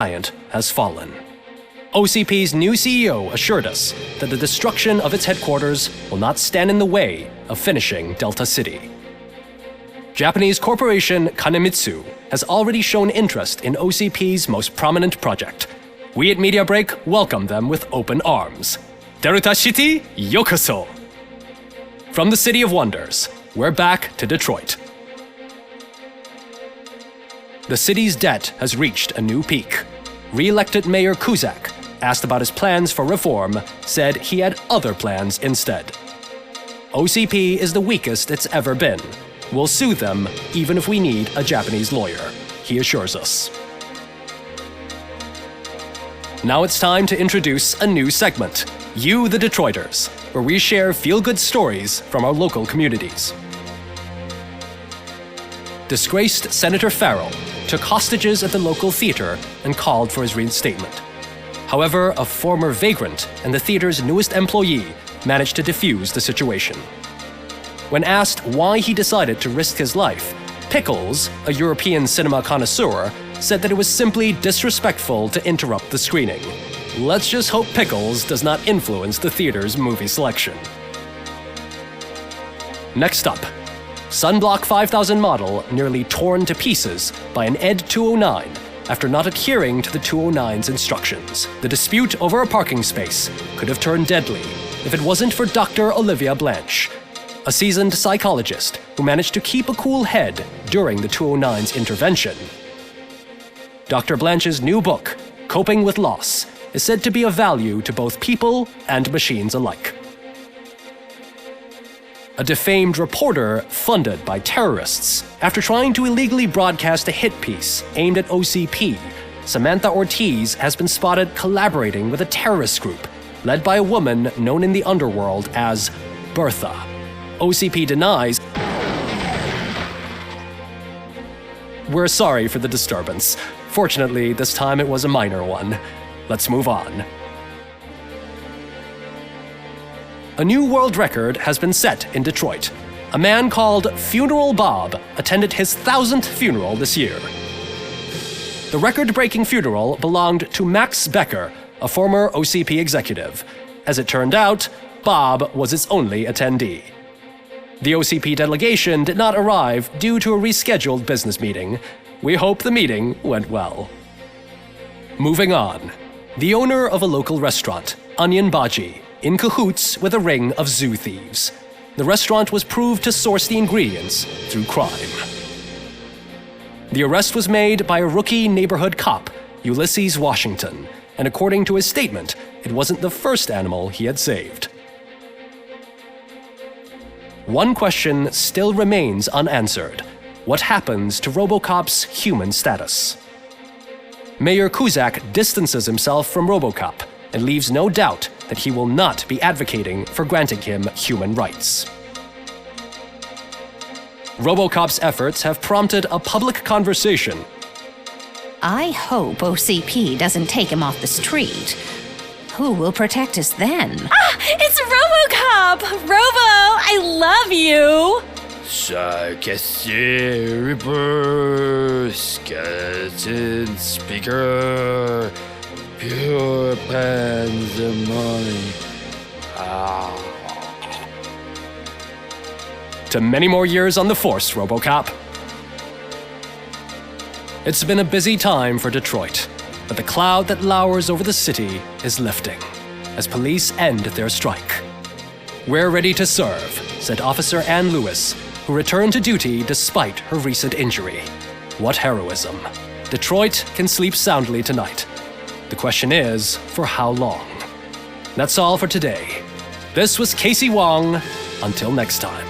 giant has fallen. OCP's new CEO assured us that the destruction of its headquarters will not stand in the way of finishing Delta City. Japanese corporation Kanemitsu has already shown interest in OCP's most prominent project. We at Media Break welcome them with open arms. Delta City, yokoso! From the City of Wonders, we're back to Detroit. The city's debt has reached a new peak. Re-elected Mayor Cusack, asked about his plans for reform, said he had other plans instead. OCP is the weakest it's ever been. We'll sue them even if we need a Japanese lawyer, he assures us. Now it's time to introduce a new segment, You the Detroiters, where we share feel-good stories from our local communities. Disgraced Senator Farrell took hostages at the local theater and called for his reinstatement. However, a former vagrant and the theater's newest employee managed to defuse the situation. When asked why he decided to risk his life, Pickles, a European cinema connoisseur, said that it was simply disrespectful to interrupt the screening. Let's just hope Pickles does not influence the theater's movie selection. Next up, Sunblock 5000 model nearly torn to pieces by an ED 209 after not adhering to the 209's instructions. The dispute over a parking space could have turned deadly if it wasn't for Dr. Olivia Blanche, a seasoned psychologist who managed to keep a cool head during the 209's intervention. Dr. Blanche's new book, Coping with Loss, is said to be of value to both people and machines alike. A defamed reporter funded by terrorists. After trying to illegally broadcast a hit piece aimed at OCP, Samantha Ortiz has been spotted collaborating with a terrorist group led by a woman known in the underworld as Bertha. OCP denies. We're sorry for the disturbance. Fortunately, this time it was a minor one. Let's move on. A new world record has been set in Detroit. A man called Funeral Bob attended his 1000th funeral this year. The record-breaking funeral belonged to Max Becker, a former OCP executive. As it turned out, Bob was its only attendee. The OCP delegation did not arrive due to a rescheduled business meeting. We hope the meeting went well. Moving on. The owner of a local restaurant, Onion Baji, in cahoots with a ring of zoo thieves. The restaurant was proved to source the ingredients through crime. The arrest was made by a rookie neighborhood cop, Ulysses Washington, and according to his statement, it wasn't the first animal he had saved. One question still remains unanswered. What happens to Robocop's human status? Mayor Cusack distances himself from Robocop and leaves no doubt that he will not be advocating for granting him human rights. Robocop's efforts have prompted a public conversation. I hope OCP doesn't take him off the street. Who will protect us then? Ah! It's Robocop! Robo, I love you! Cashier, Reaper, Skeleton, Speaker, Pure Pandemonium. To many more years on the force, Robocop. It's been a busy time for Detroit, but the cloud that lowers over the city is lifting as police end their strike. We're ready to serve, said Officer Ann Lewis, who returned to duty despite her recent injury. What heroism. Detroit can sleep soundly tonight. The question is, for how long? That's all for today. This was Casey Wong. Until next time.